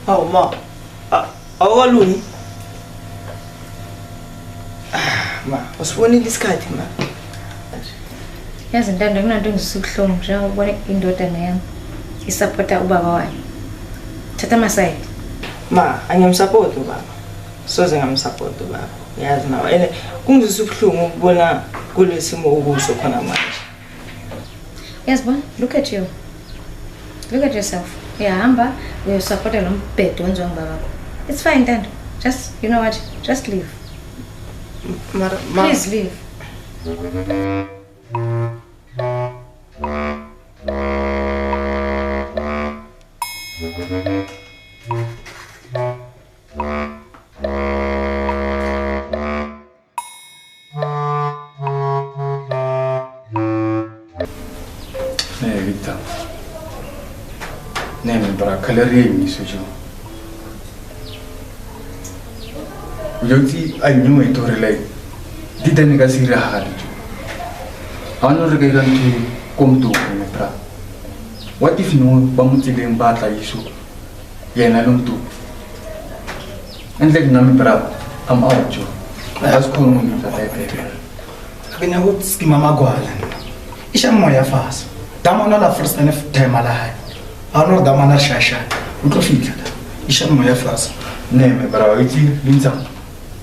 Hawu ma. Awukalungi. Ma, usibonile isikhathi ma. Yazi Ntando kunanto engisukuhlungu njengoba indodana yami isupporta ubaba wayo. Thatha masayidi. Ma, angiyamsupport ubaba. Soze ngamsupport ubaba. Yazi nawe ene kungizisa ubuhlungu ukubona kulesimo ukuso khona manje. Yes, bon, look at you. Look at yourself. Hamba uyosupporta lo mbhedo wenziwa ngubaba wakho. It's fine, Ntando. Just, you know what? Just leave. Ma, please leave. Victor. Neme para kalari ni sojo. Ujonti anyu itu relay. Di tani kasi rahari. Anu regai kan tu komtu ni pra. What if no bamutileng bata isu? Yana lumtu. Endek nami pra am aujo. As kono ni tata tete. Kena hut skima magwala. Isha moya fast. Damana la first and time ala. Anor damana shasha. Uto fika. Isha moya fast. Neme para iti linza.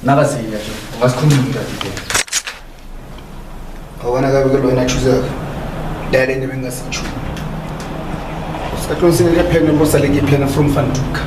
Nagasi ya jo. As kono ni tata. Awana gabigalo ina chuza. Dare ni benga sichu. Sakonsinga phela mbosalenge phela from Fantuka.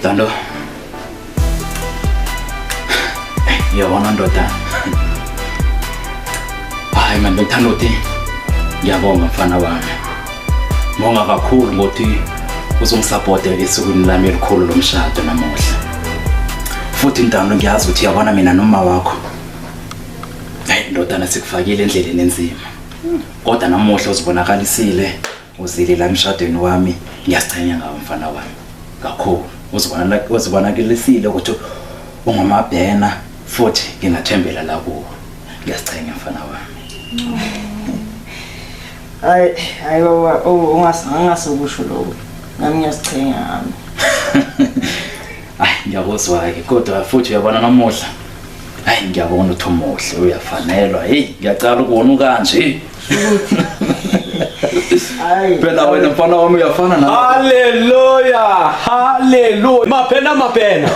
Ntando. Yabona ndoda. Hayi man ngithanda ukuthi ngiyabonga mfana wami. Monga kakhulu ngokuthi uzongisupport esukwini lami elikhulu lomshado namuhla. Futhi Ntando ngiyazi ukuthi yabona mina noma wakho. Hayi ndodana sikufakile endleleni enzima. Kodwa namuhla uzibonakalisile uzile la emshadweni wami ngiyasicenya ngawe mfana wami. Kakhulu uzibonakalisile ukuthi ungumabhena futhi ngingathembela la kuwe. Ngiyasicenya mfana wami. Hayi baba, ungasokusho lokho. Nami ngiyasicenya ngami. Hayi ngiyakuzwa ke kodwa futhi uyabona namuhla. Hayi ngiyabona ukuthi umuhle uyafanelwa. Hey ngiyacala ukubona kanje. Phela wena mfana wami uyafana na. Haleluya. Haleluya. Mapena.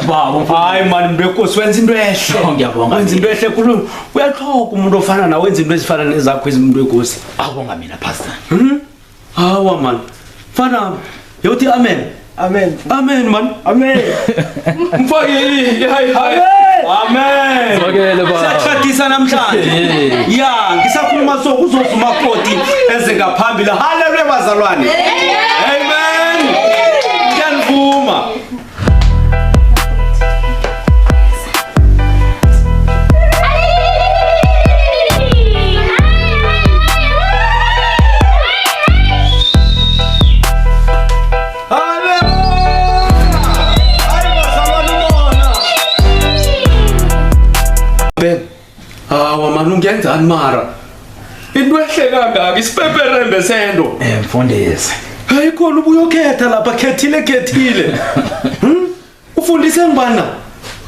Baba. Hayi man mbekosi wenza into ehle. Ngiyabonga. Wenza into ehle kulo. Uyaqhoka umuntu ofana na wenza into ezifana nezakho izimuntu wegosi. Awubonga mina pastor. Hawa man. Mfana yothi amen. Amen. Amen man. Amen. Mfake hayi. Amen. Ngokele baba. Siyaqhaqisa namhlanje. Ya, ngisakhuluma sokuzozuma 40 eze ngaphambili. Haleluya bazalwane. Amen. Ngiyavuma. Ngenzani mara into ehle kangaka isipeperembe sento Mfundisi hayi khona ubuyokhetha lapha khethile ufundise ngibana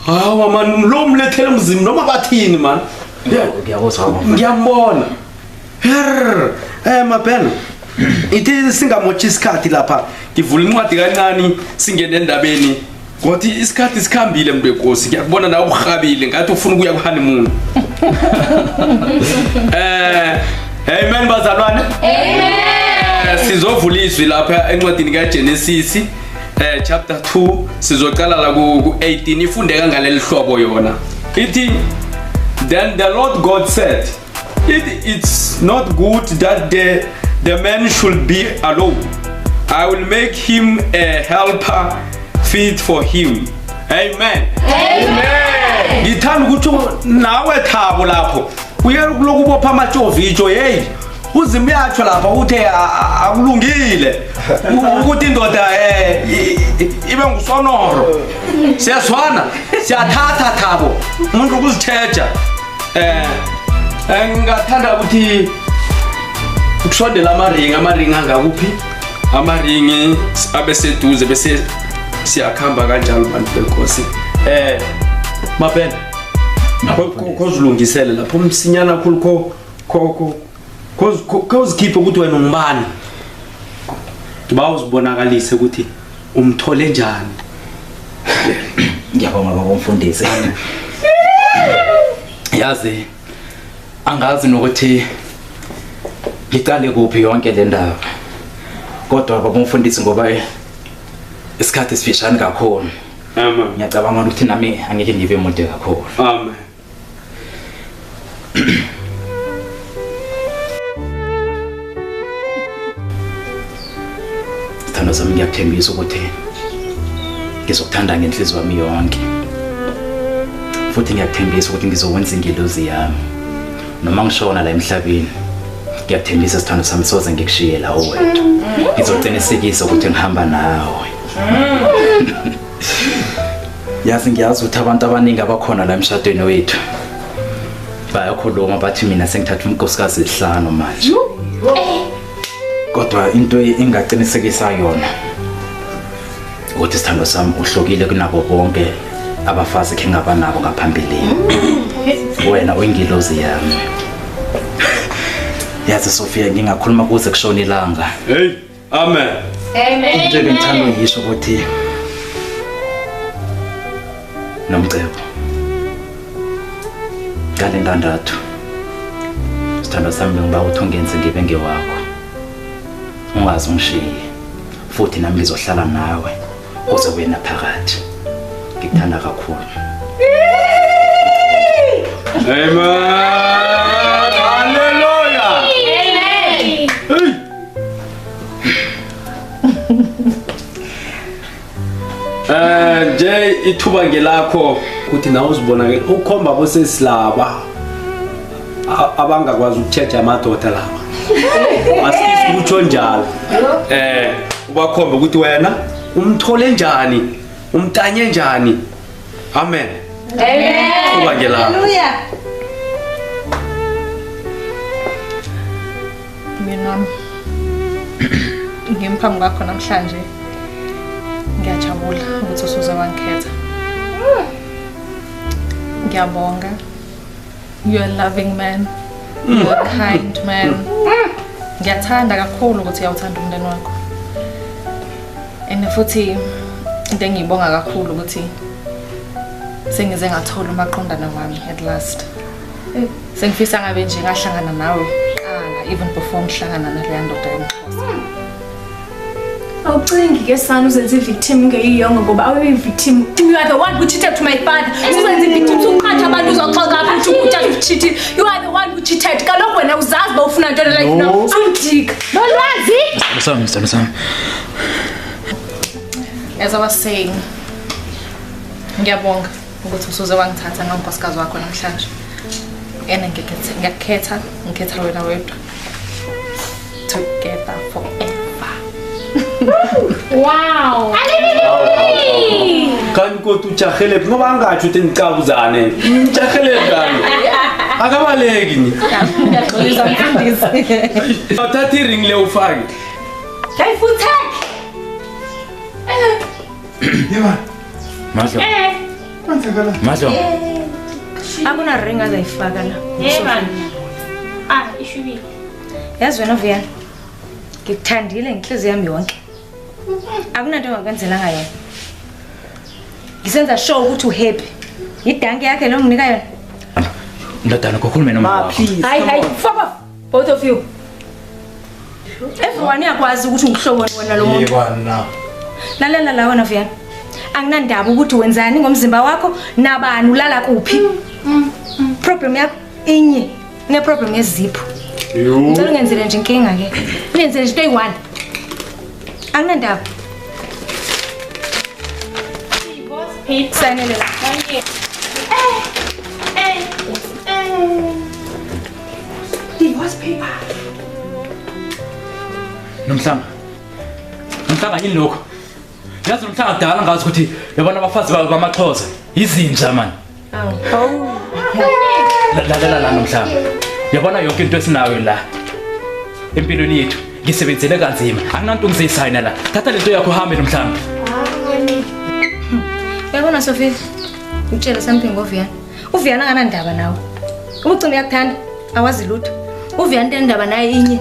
hawa man lo mlethele umzimba noma bathini man ngiyakuzwa ngiyambona mabhena ithi singamochi isikhathi lapha ngivula incwadi kancane singene endabeni ngothi isikhathi sikhambile mbekhosi ngiyakubona nawe uhabile ngathi ufuna ukuya kuhoneymoon Amen bazalwane. Amen. sizovula izwi lapha encwadini kaGenesis chapter 2 sizoqala la ku-18 ifundeka ngaleli hlobo yona. Ithi then the Lord God said, it's not good that the man should be alone. I will make him a helper fit for him. Amen. Amen. Ngithanda ukuthi nawe Thabo lapho uyelokubopha amatshovijo hey uzime yatsho lapha uthe akulungile ukuthi indoda ibe ngusonoro. Siyazwana siyathatha Thabo umuntu ukuzitsheja ngathanda ukuthi ukusondela amaringi angakuphi amaringi abeseduze bese siyakhamba kanjalo bantu benkosi. Mapena kozilungisele lapho umsinyana khulu kozikhiphe ukuthi wena ungubani. Ngiba uzibonakalise ukuthi umthole njani. Ngiyabonga baba umfundisi. Yazi angazi nokuthi ngicale kuphi yonke le ndaba. Kodwa baba umfundisi ngoba isikhathi sifishane kakhulu. Amen. Ngiyacabanga ukuthi nami angeke ngibe mude kakhulu. Amen. Sithando sami ngiyakuthembisa ukuthi ngizokuthanda ngenhliziyo yami yonke. Futhi ngiyakuthembisa ukuthi ngizokwenza ingelozi yami. Noma ngishona la emhlabeni. Ngiyakuthembisa sithando sami soze ngikushiye la owedwa. Ngizoqinisekisa ukuthi ngihamba nawe. Yazi ngiyazi ukuthi abantu abaningi abakhona la emshadweni wethu bayakhuluma bathi mina sengithatha unkosikazi 5 manje. Kodwa into engaqinisekisa yona ukuthi sithando sami uhlokile kunabo bonke abafazi khe ngaba nabo ngaphambilini. Wena uyingilozi yami. Yazi Sophia ngingakhuluma kuze kushona ilanga. Hey, amen. Amen. Into engithanda ngisho ukuthi nomcebo ngale ndandathu sithando sami ngiba uthi ungenze ngibe ngewakho ungazi ungishiye futhi nami ngizohlala nawe uze wena phakathi ngikuthanda kakhulu. Amen. Hallelujah. Amen. Nje ithuba ngelakho ukuthi nawe uzibonakele ukhomba bosesilaba abangakwazi ukuchecha amadoda laba. Asikisi kutsho njalo. Ubakhomba ukuthi wena umthole njani, umtanye njani. Amen. Amen. Ithuba ngelakho. Hallelujah. Mina ngemphambi kwakho namhlanje ngiyajabula ukuthi usuze wangikhetha. Ngiyabonga. You're a loving man. You're a kind man. Ngiyathanda kakhulu ukuthi uyawuthanda umndeni wakho. And futhi into engiyibonga kakhulu ukuthi sengize ngathola umaqondana wami at last. Sengifisa ngabe nje ngahlangana nawe qala even before ngihlangana naleya ndoda yomXhosa. Awucingi ke sana uzenze victim ngeyiyongo ngoba awu victim. You are the one who cheated to my father. Uzenze victim uqhatha abantu uzoxoxa ukuthi ukuthatha cheated. You are the one who cheated. Kaloku wena uzazi ba ufuna into like no. Undika. Nolwazi? Sithando sami. As I was saying, ngiyabonga ukuthi usuze wangithatha ngonkosikazi wakho namhlanje. Ngikhetha wena wedwa. Together forever. Wow. Kanti kodwa ujahele ngoba angathi uthi ngicabuzane. Ujahele ngani? Akabaleki ni. Ngiyaxolisa mfundisi. Uthatha iring le ufake. Ngayifuthe. Yeba. Madlo. Kwenzekala. Madlo. Akuna ring azayifaka la. Ishubile. Yazi wena Vuyani. Ngikuthandile ngenhliziyo yami yonke. Akunanto ongakwenzela ngayo. Ngisenza sure ukuthi uhappy. Idanki yakhe lo nginika yona. Ndodana kokhulume noma wakho. Hayi, fuck off. Both of you. Everyone yakwazi ukuthi ungihlobo wena lo muntu. Yekwana. Lalela la wena Vuyani. Anginandaba ukuthi wenzani ngomzimba wakho nabani ulala kuphi. Problem yakho inye ne problem yezipho. Ngicela ungenzele nje inkinga ke. Unenzele nje into eyi-1. Anginandaba. Sayinele la. Divorce paper. Nomhlanga yini lokho? Yazi Nomhlanga kudala ngazi ukuthi yabona abafazi bamaXhosa izinja man. Lalela la Nomhlanga. Yabona yonke into esinayo la empilweni yethu ngisebenzele kanzima. Anginanto ngizisayina la. Thatha lento yakho uhambe Nomhlanga. Yabona Sophie, ngitshela something ngoVuyani. uVuyani anganandaba nawe. Ubucimbi yakuthanda awazi lutho. uVuyani endaba naye inye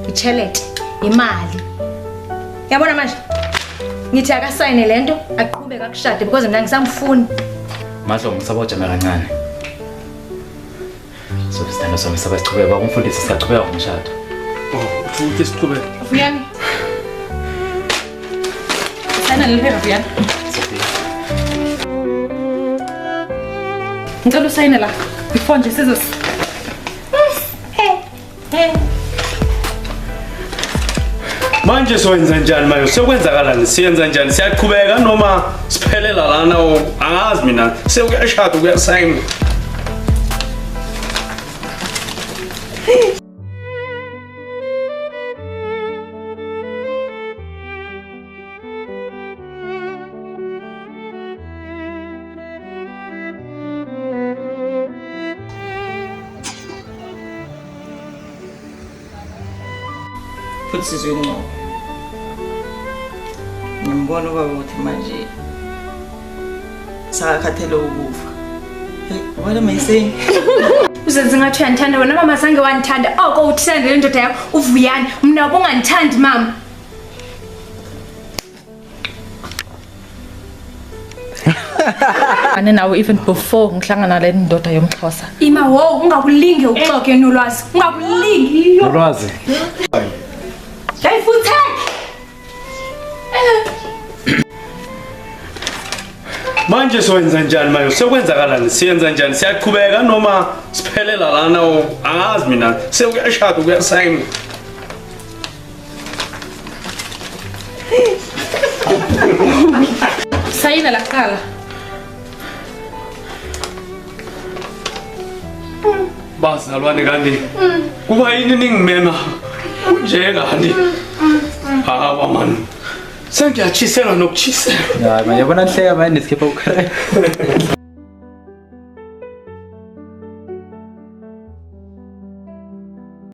ichelete, imali. Yabona manje? Ngithi akasayine lento aqhubeka akushade because mina ngisamfuni. Mahlo ngisabojama kancane. So sithando sami sabachubeka bakumfundisa siyachubeka ngomshado. Uthi siqhubeke. Vuyani. Sana lelo Vuyani. Ngicela usayine la. Before nje sizos. Manje sowenza njani mayo? Sokwenzakalani? Siyenza njani? Siyaqhubeka noma siphelela lana angazi mina. Sekuyashada kuyasayina. Futhi sizweni ngoba ngiyambona ubaba ukuthi manje sakakhathele ukufa. What am I saying? Uzenze ngathi uyandithanda wena mama sange wanithanda. Oko uthanda le ndoda yakho uVuyani. Mina ubungandithandi mama. Ane nawe even before ngihlangana le ndoda yomXhosa. Ima wo ungakulinge uxoke nolwazi. Ungakulingi. Nolwazi. Dayifuthe. Manje sowenza njani mayo? Sokwenzakalani? Siyenza njani? Siyaqhubeka noma siphelela lana angazi mina. Sekuyashada kuyasayina. Sayina la kuqala. Bazalwane kanti kuba yini ningimema nje kanti? Hawa man. Sengiyachisela nokuchisela. Ya, yabona nhleka manje nesikhepa ukhala.